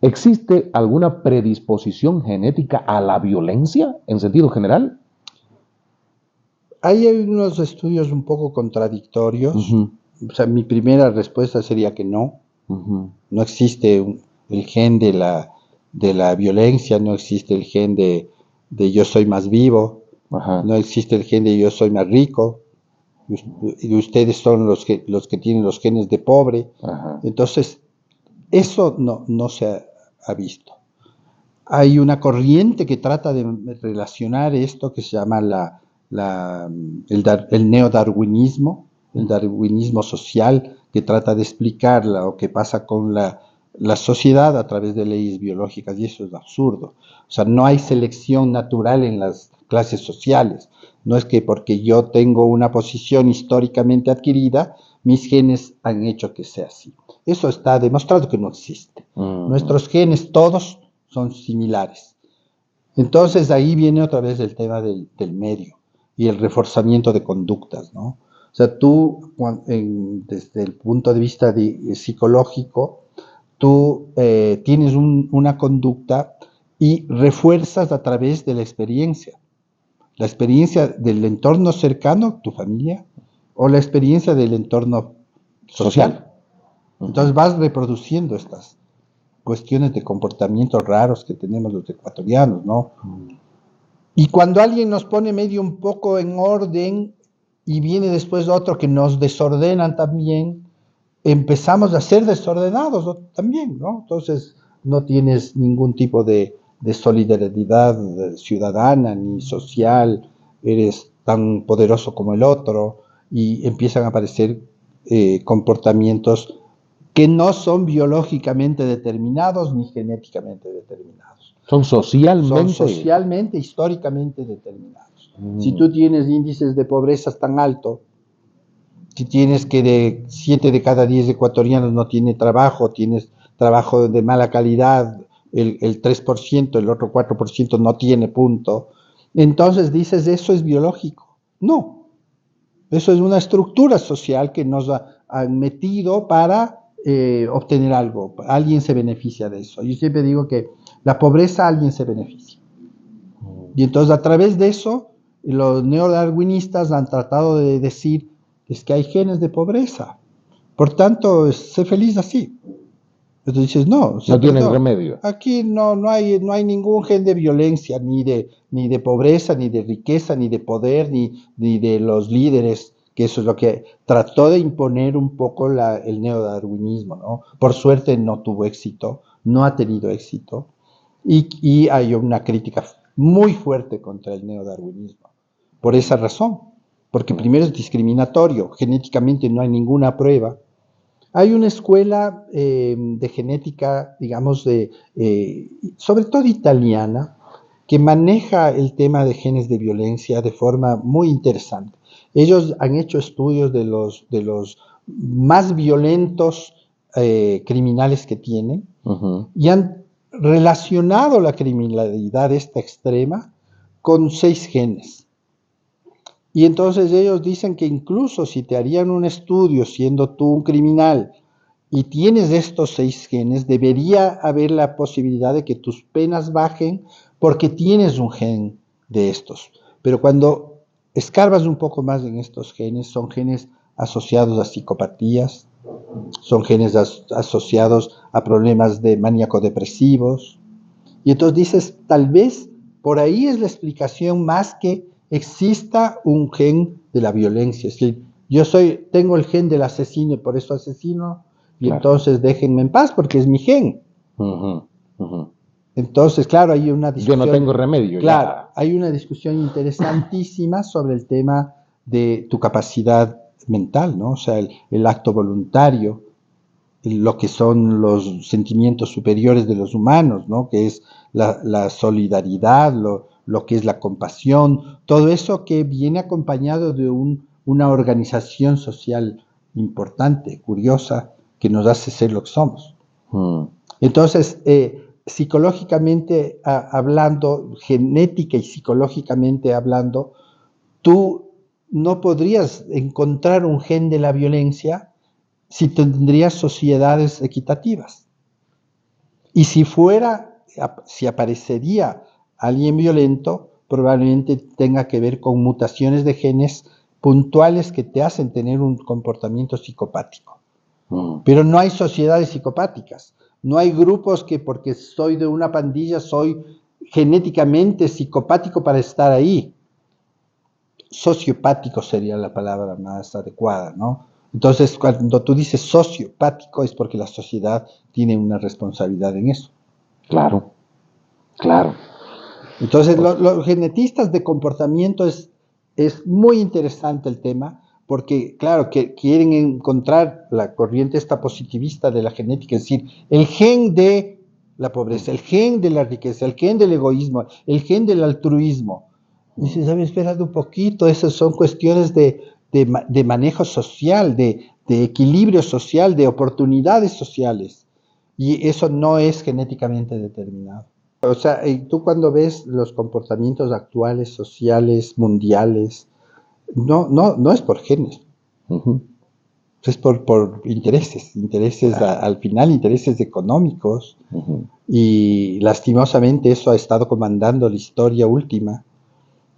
¿Existe alguna predisposición genética a la violencia en sentido general? Hay unos estudios un poco contradictorios. O sea, mi primera respuesta sería que no. No existe el gen de la violencia, no existe el gen de yo soy más vivo, no existe el gen de yo soy más rico, y ustedes son los que tienen los genes de pobre. Entonces, eso no se ha visto. Hay una corriente que trata de relacionar esto que se llama el neodarwinismo, el darwinismo social, que trata de explicar lo que pasa con la sociedad a través de leyes biológicas, y eso es absurdo. O sea, no hay selección natural en las clases sociales. No es que porque yo tengo una posición históricamente adquirida, mis genes han hecho que sea así. Eso está demostrado que no existe. Nuestros genes todos son similares. Entonces ahí viene otra vez el tema del medio y el reforzamiento de conductas, ¿no? O sea, tú, desde el punto de vista psicológico, tú tienes una conducta y refuerzas a través de la experiencia del entorno cercano, tu familia, o la experiencia del entorno social. Entonces vas reproduciendo estas cuestiones de comportamientos raros que tenemos los ecuatorianos, ¿no? Y cuando alguien nos pone medio un poco en orden y viene después otro que nos desordenan también, empezamos a ser desordenados, ¿no? También, ¿no? Entonces no tienes ningún tipo de solidaridad ciudadana ni social, eres tan poderoso como el otro, y empiezan a aparecer comportamientos que no son biológicamente determinados ni genéticamente determinados. Son socialmente, históricamente determinados. Si tú tienes índices de pobreza tan altos, si tienes que de 7 de cada 10 ecuatorianos no tiene trabajo, tienes trabajo de mala calidad, el 3%, el otro 4% no tiene punto, entonces dices, ¿eso es biológico? No, eso es una estructura social que nos han metido para obtener algo. Alguien se beneficia de eso. Yo siempre digo que la pobreza alguien se beneficia. Y entonces a través de eso, los neodarwinistas han tratado de decir, es que hay genes de pobreza. Por tanto, sé feliz así. Entonces dices, no. O sea, no tienen remedio. Aquí no hay ningún gen de violencia, ni de pobreza, ni de riqueza, ni de poder, ni de los líderes, que eso es lo que trató de imponer un poco el neodarwinismo, ¿no? Por suerte no tuvo éxito, no ha tenido éxito, y hay una crítica muy fuerte contra el neodarwinismo, por esa razón, porque primero es discriminatorio, genéticamente no hay ninguna prueba. Hay una escuela de genética, digamos, sobre todo italiana, que maneja el tema de genes de violencia de forma muy interesante. Ellos han hecho estudios de los más violentos criminales que tienen, y han relacionado la criminalidad esta extrema con 6 genes. Y entonces ellos dicen que incluso si te harían un estudio siendo tú un criminal y tienes estos 6 genes, debería haber la posibilidad de que tus penas bajen porque tienes un gen de estos. Pero cuando escarbas un poco más en estos genes, son genes asociados a psicopatías, son genes asociados a problemas de maníaco-depresivos. Y entonces dices, tal vez por ahí es la explicación más que exista un gen de la violencia. Es decir, tengo el gen del asesino y por eso asesino, y entonces déjenme en paz porque es mi gen. Entonces, claro, hay una discusión. Yo no tengo remedio. Claro, hay una discusión interesantísima sobre el tema de tu capacidad mental, ¿no? O sea, el acto voluntario, lo que son los sentimientos superiores de los humanos, ¿no? Que es la solidaridad, lo que es la compasión, todo eso que viene acompañado de una organización social importante, curiosa, que nos hace ser lo que somos. Entonces, psicológicamente hablando, genética y psicológicamente hablando, tú no podrías encontrar un gen de la violencia si tendrías sociedades equitativas. Y si aparecería alguien violento, probablemente tenga que ver con mutaciones de genes puntuales que te hacen tener un comportamiento psicopático. Pero no hay sociedades psicopáticas, no hay grupos que porque soy de una pandilla soy genéticamente psicopático para estar ahí. Sociopático sería la palabra más adecuada, ¿no? Entonces, cuando tú dices sociopático es porque la sociedad tiene una responsabilidad en eso. Claro, claro. Entonces, los genetistas de comportamiento es muy interesante el tema, porque, claro, que quieren encontrar la corriente esta positivista de la genética, es decir, el gen de la pobreza, el gen de la riqueza, el gen del egoísmo, el gen del altruismo. Y dices, a ver, espérate un poquito, esas son cuestiones de manejo social, de equilibrio social, de oportunidades sociales. Y eso no es genéticamente determinado. O sea, tú cuando ves los comportamientos actuales, sociales, mundiales, no es por genes, Ujú. es por intereses Claro. al final, intereses económicos, Ujú. y lastimosamente eso ha estado comandando la historia última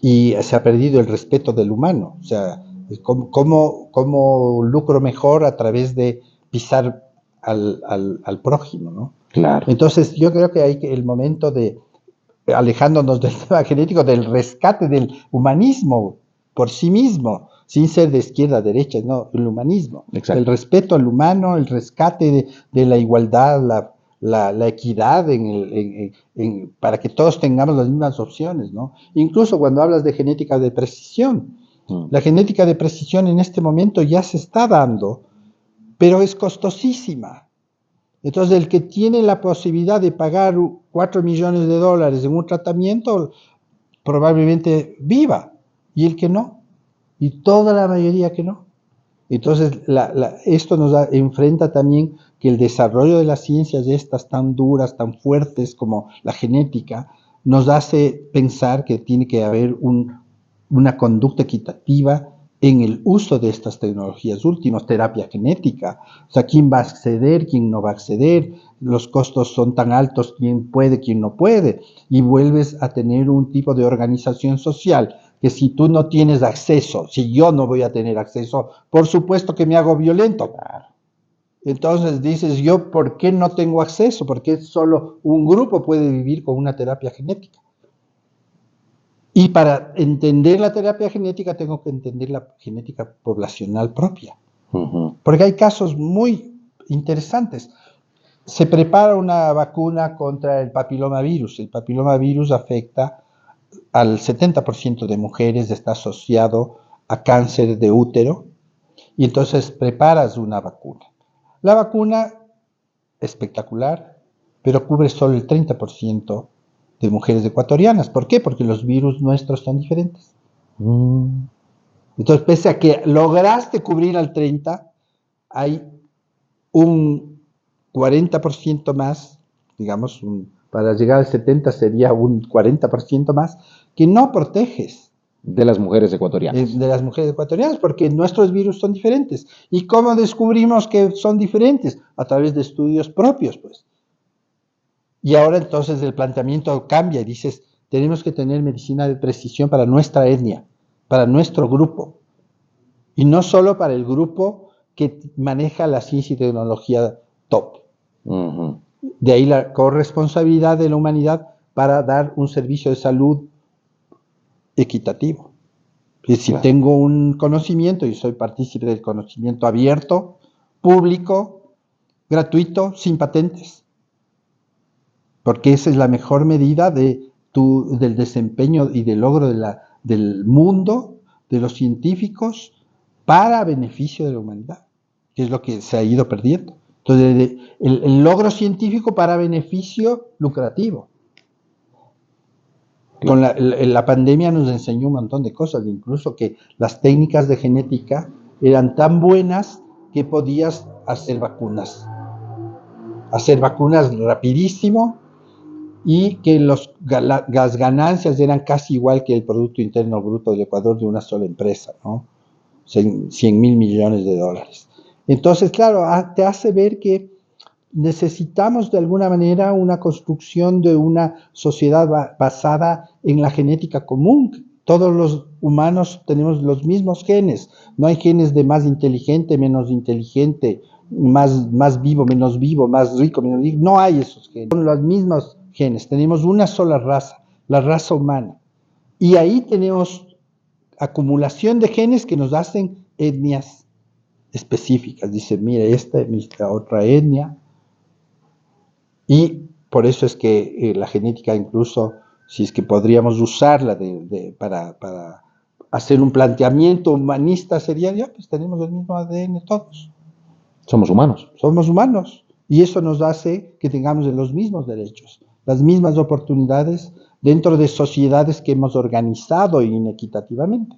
y se ha perdido el respeto del humano. O sea, cómo lucro mejor a través de pisar al prójimo, ¿no? Claro. Entonces, yo creo que hay el momento de, alejándonos del tema genético, del rescate del humanismo por sí mismo, sin ser de izquierda a derecha, no, el humanismo, el Exacto. respeto al humano, el rescate de la igualdad, la equidad para que todos tengamos las mismas opciones, ¿no? Incluso cuando hablas de genética de precisión, Mm. la genética de precisión en este momento ya se está dando, pero es costosísima. Entonces, el que tiene la posibilidad de pagar 4 millones de dólares en un tratamiento, probablemente viva, y el que no, y toda la mayoría que no. Entonces, esto enfrenta también que el desarrollo de las ciencias estas tan duras, tan fuertes como la genética, nos hace pensar que tiene que haber una conducta equitativa en el uso de estas tecnologías últimas, terapia genética. O sea, quién va a acceder, quién no va a acceder, los costos son tan altos, quién puede, quién no puede, y vuelves a tener un tipo de organización social que si tú no tienes acceso, si yo no voy a tener acceso, por supuesto que me hago violento. Entonces dices, yo, ¿por qué no tengo acceso? Porque solo un grupo puede vivir con una terapia genética. Y para entender la terapia genética tengo que entender la genética poblacional propia. Ujú. Porque hay casos muy interesantes. Se prepara una vacuna contra el papilomavirus. El papilomavirus afecta al 70% de mujeres, está asociado a cáncer de útero, y entonces preparas una vacuna. La vacuna, espectacular, pero cubre solo el 30% de mujeres ecuatorianas. ¿Por qué? Porque los virus nuestros son diferentes. Mm. Entonces, pese a que lograste cubrir al 30, hay un 40% más, digamos, para llegar al 70 sería un 40% más, que no proteges De las mujeres ecuatorianas. de las mujeres ecuatorianas, porque nuestros virus son diferentes. ¿Y cómo descubrimos que son diferentes? A través de estudios propios, pues. Y ahora entonces el planteamiento cambia y dices, tenemos que tener medicina de precisión para nuestra etnia, para nuestro grupo, y no solo para el grupo que maneja la ciencia y tecnología top. Ujú. De ahí la corresponsabilidad de la humanidad para dar un servicio de salud equitativo. Y si Claro. tengo un conocimiento y soy partícipe del conocimiento abierto, público, gratuito, sin patentes, porque esa es la mejor medida del desempeño y del logro del mundo, de los científicos, para beneficio de la humanidad, que es lo que se ha ido perdiendo. Entonces, el logro científico para beneficio lucrativo. Con Claro. la pandemia nos enseñó un montón de cosas, incluso que las técnicas de genética eran tan buenas que podías hacer vacunas rapidísimo, y que las ganancias eran casi igual que el Producto Interno Bruto del Ecuador de una sola empresa, ¿no? 100 mil millones de dólares. Entonces, claro, te hace ver que necesitamos de alguna manera una construcción de una sociedad basada en la genética común. Todos los humanos tenemos los mismos genes. No hay genes de más inteligente, menos inteligente, más vivo, más rico, menos rico. No hay esos genes. Son los mismos genes. Tenemos una sola raza, la raza humana. Y ahí tenemos acumulación de genes que nos hacen etnias específicas. Dice, mira, esta es la otra etnia. Y por eso es que la genética, incluso, si es que podríamos usarla para hacer un planteamiento humanista, sería, ya, pues tenemos el mismo ADN todos. Somos humanos. Somos humanos. Y eso nos hace que tengamos los mismos derechos, las mismas oportunidades dentro de sociedades que hemos organizado inequitativamente.